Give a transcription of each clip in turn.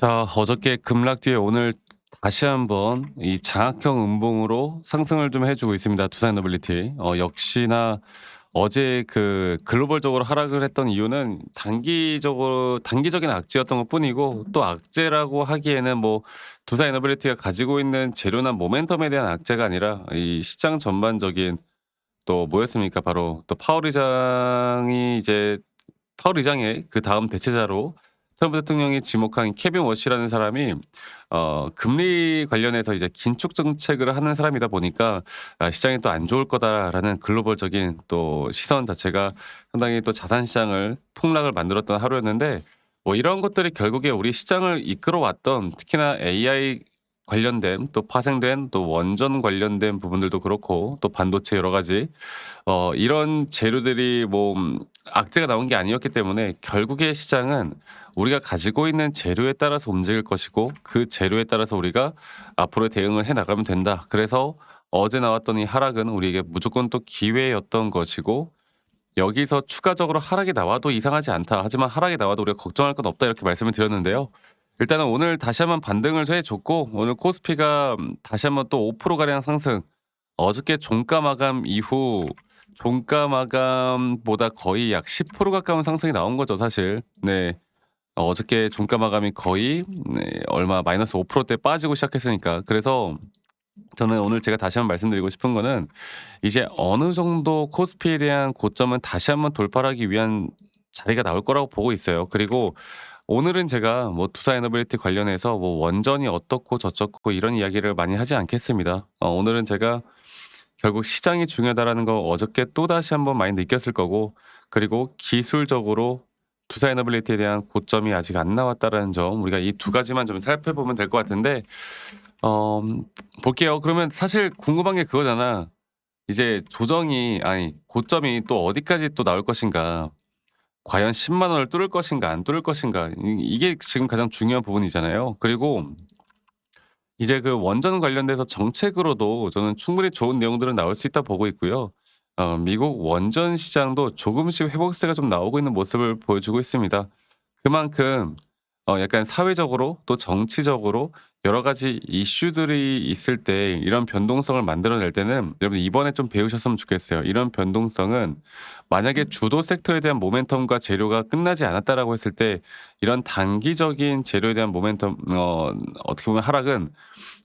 자, 어저께 급락 뒤에 오늘 다시 한번 이 장악형 음봉으로 상승을 좀 해주고 있습니다. 두산노빌리티. 역시나 어제 그 글로벌적으로 하락을 했던 이유는 단기적인 악재였던 것뿐이고, 또 악재라고 하기에는 뭐 두산에너빌리티가 가지고 있는 재료나 모멘텀에 대한 악재가 아니라 이 시장 전반적인, 또 뭐였습니까? 바로 또 파월 의장의 그 다음 대체자로 트럼프 대통령이 지목한 케빈 워시라는 사람이 금리 관련해서 이제 긴축 정책을 하는 사람이다 보니까 시장이 또 안 좋을 거다라는 글로벌적인 또 시선 자체가 상당히 또 자산 시장을 폭락을 만들었던 하루였는데, 뭐 이런 것들이 결국에 우리 시장을 이끌어왔던, 특히나 AI 관련된 또 파생된 또 원전 관련된 부분들도 그렇고, 또 반도체 여러 가지 이런 재료들이 뭐 악재가 나온 게 아니었기 때문에, 결국에 시장은 우리가 가지고 있는 재료에 따라서 움직일 것이고, 그 재료에 따라서 우리가 앞으로 대응을 해 나가면 된다. 그래서 어제 나왔던 이 하락은 우리에게 무조건 또 기회였던 것이고, 여기서 추가적으로 하락이 나와도 이상하지 않다. 하지만 하락이 나와도 우리가 걱정할 건 없다, 이렇게 말씀을 드렸는데요. 일단은 오늘 다시 한번 반등을 해줬고, 오늘 코스피가 다시 한번 또 5%가량 상승. 어저께 종가 마감 이후 종가 마감보다 거의 약 10% 가까운 상승이 나온 거죠, 사실. 네. 어저께 종가 마감이 거의 얼마 마이너스 5%대 빠지고 시작했으니까. 그래서 저는 오늘 제가 다시 한번 말씀드리고 싶은 거는, 이제 어느 정도 코스피에 대한 고점은 다시 한번 돌파하기 위한 자리가 나올 거라고 보고 있어요. 그리고 오늘은 제가 뭐 투자에너빌리티 관련해서 뭐 원전이 어떻고 저쩌고 이런 이야기를 많이 하지 않겠습니다. 오늘은 제가 결국 시장이 중요하다라는 거 어저께 또다시 한번 많이 느꼈을 거고, 그리고 기술적으로 투자에너빌리티에 대한 고점이 아직 안 나왔다라는 점, 우리가 이 두 가지만 좀 살펴보면 될 것 같은데, 어 볼게요. 그러면 사실 궁금한 게 그거잖아. 이제 고점이 또 어디까지 또 나올 것인가. 과연 10만 원을 뚫을 것인가 안 뚫을 것인가. 이게 지금 가장 중요한 부분이잖아요. 그리고 이제 그 원전 관련돼서 정책으로도 저는 충분히 좋은 내용들은 나올 수 있다 보고 있고요. 미국 원전 시장도 조금씩 회복세가 좀 나오고 있는 모습을 보여주고 있습니다. 그만큼 약간 사회적으로 또 정치적으로 여러 가지 이슈들이 있을 때 이런 변동성을 만들어낼 때는, 여러분 이번에 좀 배우셨으면 좋겠어요. 이런 변동성은 만약에 주도 섹터에 대한 모멘텀과 재료가 끝나지 않았다라고 했을 때, 이런 단기적인 재료에 대한 모멘텀 어떻게 보면 하락은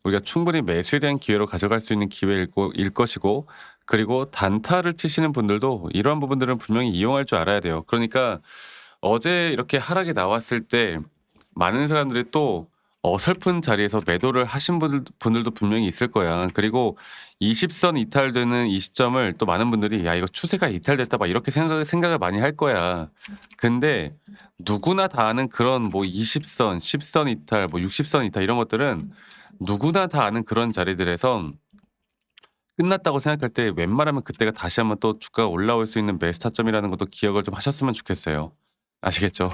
우리가 충분히 매수에 대한 기회로 가져갈 수 있는 기회일 것이고, 그리고 단타를 치시는 분들도 이러한 부분들은 분명히 이용할 줄 알아야 돼요. 그러니까 어제 이렇게 하락이 나왔을 때 많은 사람들이 또 어설픈 자리에서 매도를 하신 분들도 분명히 있을 거야. 그리고 20선 이탈되는 이 시점을 또 많은 분들이 야, 이거 추세가 이탈됐다 막 이렇게 생각을 많이 할 거야. 근데 누구나 다 아는 그런 뭐 20선, 10선 이탈, 뭐 60선 이탈 이런 것들은 누구나 다 아는 그런 자리들에서 끝났다고 생각할 때, 웬만하면 그때가 다시 한번 또 주가가 올라올 수 있는 매수 타점이라는 것도 기억을 좀 하셨으면 좋겠어요. 아시겠죠?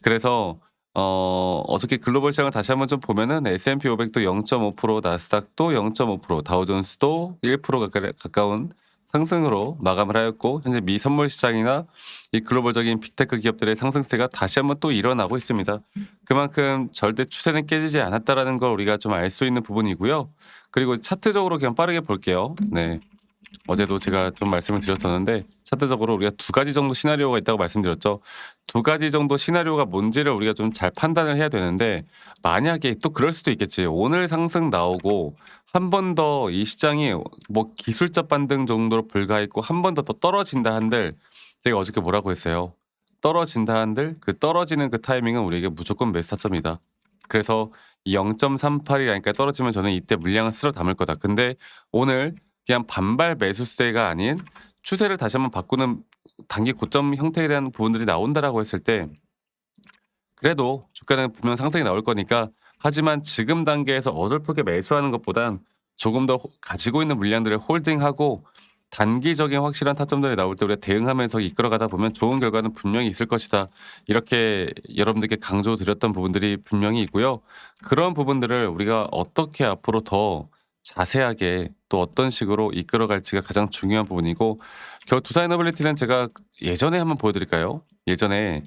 그래서 어저께 글로벌 시장을 다시 한번 좀 보면은 S&P 500도 0.5%, 나스닥도 0.5%, 다우존스도 1% 가까운 상승으로 마감을 하였고, 현재 미 선물 시장이나 이 글로벌적인 빅테크 기업들의 상승세가 다시 한번 또 일어나고 있습니다. 그만큼 절대 추세는 깨지지 않았다라는 걸 우리가 좀 알 수 있는 부분이고요. 그리고 차트적으로 그냥 빠르게 볼게요. 네. 어제도 제가 좀 말씀을 드렸었는데, 차트적으로 우리가 두 가지 정도 시나리오가 있다고 말씀드렸죠. 두 가지 정도 시나리오가 뭔지를 우리가 좀 잘 판단을 해야 되는데, 만약에 또 그럴 수도 있겠지. 오늘 상승 나오고 한 번 더 이 시장이 뭐 기술적 반등 정도로 불과했고 한 번 더 떨어진다 한들, 제가 어저께 뭐라고 했어요? 떨어진다 한들 그 떨어지는 그 타이밍은 우리에게 무조건 매수 타점이다. 그래서 0.38이라니까 떨어지면 저는 이때 물량을 쓸어 담을 거다. 근데 오늘 그냥 반발 매수세가 아닌 추세를 다시 한번 바꾸는 단기 고점 형태에 대한 부분들이 나온다라고 했을 때, 그래도 주가는 분명 상승이 나올 거니까, 하지만 지금 단계에서 어설프게 매수하는 것보단 조금 더 가지고 있는 물량들을 홀딩하고 단기적인 확실한 타점들이 나올 때 우리가 대응하면서 이끌어가다 보면 좋은 결과는 분명히 있을 것이다. 이렇게 여러분들께 강조드렸던 부분들이 분명히 있고요. 그런 부분들을 우리가 어떻게 앞으로 더 자세하게 또 어떤 식으로 이끌어갈지가 가장 중요한 부분이고, 두사이너빌리티는 제가 예전에 한번 보여드릴까요? 예전에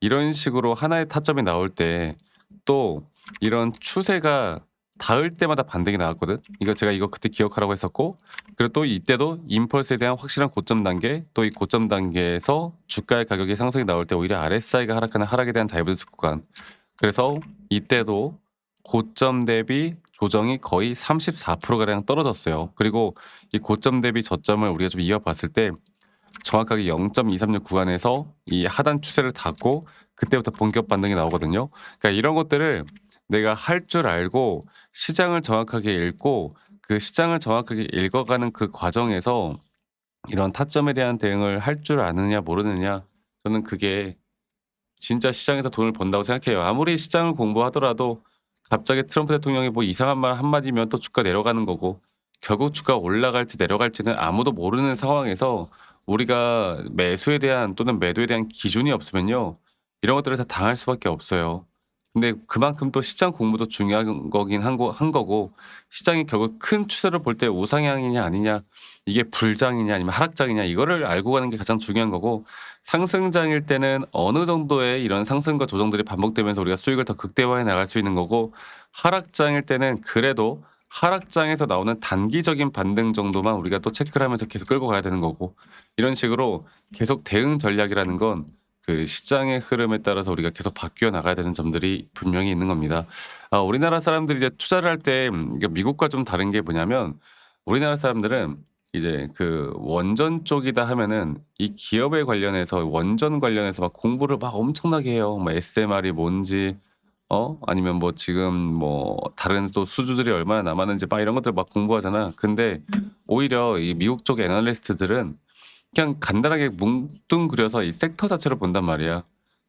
이런 식으로 하나의 타점이 나올 때 또 이런 추세가 닿을 때마다 반등이 나왔거든. 제가 그때 기억하라고 했었고, 그리고 또 이때도 임펄스에 대한 확실한 고점 단계, 또 이 고점 단계에서 주가의 가격이 상승이 나올 때 오히려 RSI가 하락하는 하락에 대한 다이버스 구간. 그래서 이때도 고점 대비 조정이 거의 34% 가량 떨어졌어요. 그리고 이 고점 대비 저점을 우리가 좀 이어봤을 때 정확하게 0.236 구간에서 이 하단 추세를 닫고 그때부터 본격 반등이 나오거든요. 그러니까 이런 것들을 내가 할 줄 알고 시장을 정확하게 읽고 그 시장을 정확하게 읽어가는 그 과정에서 이런 타점에 대한 대응을 할 줄 아느냐 모르느냐, 저는 그게 진짜 시장에서 돈을 번다고 생각해요. 아무리 시장을 공부하더라도 갑자기 트럼프 대통령이 뭐 이상한 말 한마디면 또 주가 내려가는 거고, 결국 주가 올라갈지 내려갈지는 아무도 모르는 상황에서 우리가 매수에 대한 또는 매도에 대한 기준이 없으면요, 이런 것들을 다 당할 수밖에 없어요. 근데 그만큼 또 시장 공부도 중요한 거긴 한 거고, 시장이 결국 큰 추세를 볼 때 우상향이냐 아니냐, 이게 불장이냐 아니면 하락장이냐, 이거를 알고 가는 게 가장 중요한 거고, 상승장일 때는 어느 정도의 이런 상승과 조정들이 반복되면서 우리가 수익을 더 극대화해 나갈 수 있는 거고, 하락장일 때는 그래도 하락장에서 나오는 단기적인 반등 정도만 우리가 또 체크를 하면서 계속 끌고 가야 되는 거고, 이런 식으로 계속 대응 전략이라는 건 그 시장의 흐름에 따라서 우리가 계속 바뀌어 나가야 되는 점들이 분명히 있는 겁니다. 우리나라 사람들이 이제 투자를 할 때 미국과 좀 다른 게 뭐냐면, 우리나라 사람들은 이제 그 원전 쪽이다 하면은 이 기업에 관련해서 원전 관련해서 막 공부를 막 엄청나게 해요. 뭐 SMR이 뭔지, 아니면 뭐 지금 뭐 다른 또 수주들이 얼마나 남았는지 막 이런 것들 막 공부하잖아. 근데 오히려 이 미국 쪽 애널리스트들은 그냥 간단하게 뭉뚱그려서 이 섹터 자체를 본단 말이야.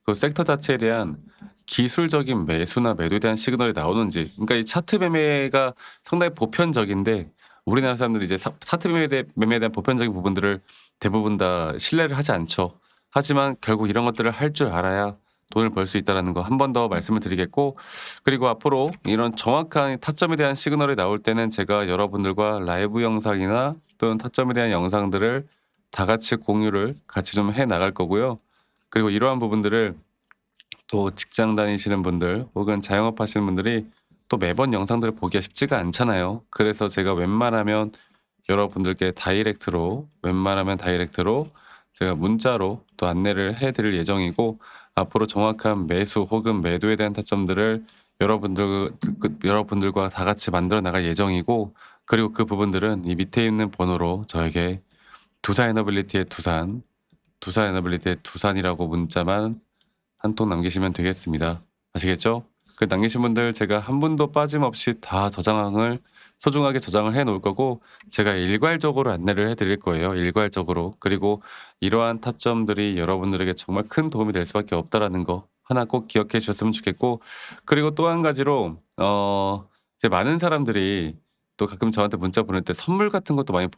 그 섹터 자체에 대한 기술적인 매수나 매도에 대한 시그널이 나오는지, 그러니까 이 차트 매매가 상당히 보편적인데 우리나라 사람들이 이제 차트 매매에 대한 보편적인 부분들을 대부분 다 신뢰를 하지 않죠. 하지만 결국 이런 것들을 할 줄 알아야 돈을 벌 수 있다라는 거 한 번 더 말씀을 드리겠고, 그리고 앞으로 이런 정확한 타점에 대한 시그널이 나올 때는 제가 여러분들과 라이브 영상이나 또는 타점에 대한 영상들을 다 같이 공유를 같이 좀 해 나갈 거고요. 그리고 이러한 부분들을 또 직장 다니시는 분들 혹은 자영업 하시는 분들이 또 매번 영상들을 보기가 쉽지가 않잖아요. 그래서 제가 여러분들께 웬만하면 다이렉트로 제가 문자로 또 안내를 해 드릴 예정이고, 앞으로 정확한 매수 혹은 매도에 대한 타점들을 여러분들과 다 같이 만들어 나갈 예정이고, 그리고 그 부분들은 이 밑에 있는 번호로 저에게 두산 에너빌리티의 두산이라고 문자만 한 통 남기시면 되겠습니다. 아시겠죠? 그 남기신 분들 제가 한 분도 빠짐없이 다 소중하게 저장을 해 놓을 거고, 제가 일괄적으로 안내를 해 드릴 거예요. 일괄적으로. 그리고 이러한 타점들이 여러분들에게 정말 큰 도움이 될 수밖에 없다라는 거 하나 꼭 기억해 주셨으면 좋겠고, 그리고 또 한 가지로 이제 많은 사람들이 또 가끔 저한테 문자 보낼 때 선물 같은 것도 많이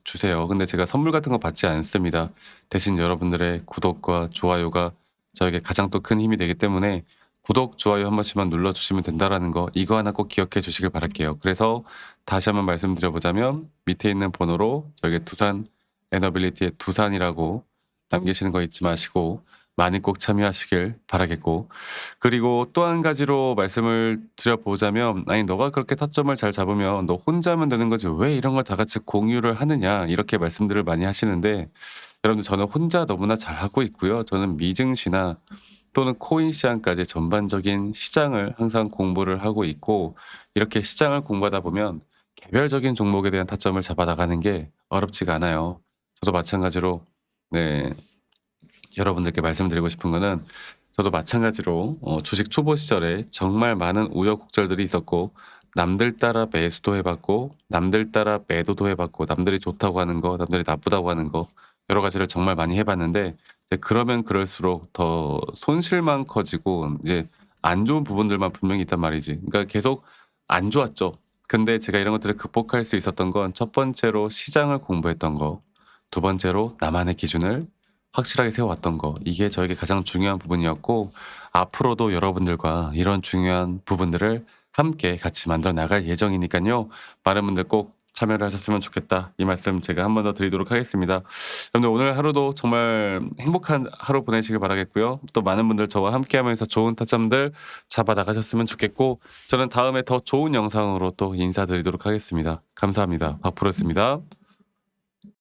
주세요. 근데 제가 선물 같은 거 받지 않습니다. 대신 여러분들의 구독과 좋아요가 저에게 가장 또 큰 힘이 되기 때문에 구독, 좋아요 한 번씩만 눌러주시면 된다라는 거, 이거 하나 꼭 기억해 주시길 바랄게요. 그래서 다시 한번 말씀드려보자면 밑에 있는 번호로 저에게 두산 에너빌리티의 두산이라고 남기시는 거 잊지 마시고 많이 꼭 참여하시길 바라겠고, 그리고 또 한 가지로 말씀을 드려보자면, 아니 너가 그렇게 타점을 잘 잡으면 너 혼자 하면 되는 거지 왜 이런 걸 다 같이 공유를 하느냐, 이렇게 말씀들을 많이 하시는데, 여러분들 저는 혼자 너무나 잘하고 있고요. 저는 미증시나 또는 코인 시장까지 전반적인 시장을 항상 공부를 하고 있고, 이렇게 시장을 공부하다 보면 개별적인 종목에 대한 타점을 잡아 나가는 게 어렵지가 않아요. 저도 마찬가지로, 네, 여러분들께 말씀드리고 싶은 거는, 저도 마찬가지로 주식 초보 시절에 정말 많은 우여곡절들이 있었고, 남들 따라 매수도 해봤고 남들 따라 매도도 해봤고, 남들이 좋다고 하는 거 남들이 나쁘다고 하는 거 여러 가지를 정말 많이 해봤는데, 이제 그러면 그럴수록 더 손실만 커지고 이제 안 좋은 부분들만 분명히 있단 말이지. 그러니까 계속 안 좋았죠. 근데 제가 이런 것들을 극복할 수 있었던 건 첫 번째로 시장을 공부했던 거, 두 번째로 나만의 기준을 확실하게 세워왔던 거, 이게 저에게 가장 중요한 부분이었고, 앞으로도 여러분들과 이런 중요한 부분들을 함께 같이 만들어 나갈 예정이니까요. 많은 분들 꼭 참여를 하셨으면 좋겠다. 이 말씀 제가 한 번 더 드리도록 하겠습니다. 여러분들 오늘 하루도 정말 행복한 하루 보내시길 바라겠고요. 또 많은 분들 저와 함께하면서 좋은 타점들 잡아 나가셨으면 좋겠고 저는 다음에 더 좋은 영상으로 또 인사드리도록 하겠습니다. 감사합니다. 박프로였습니다.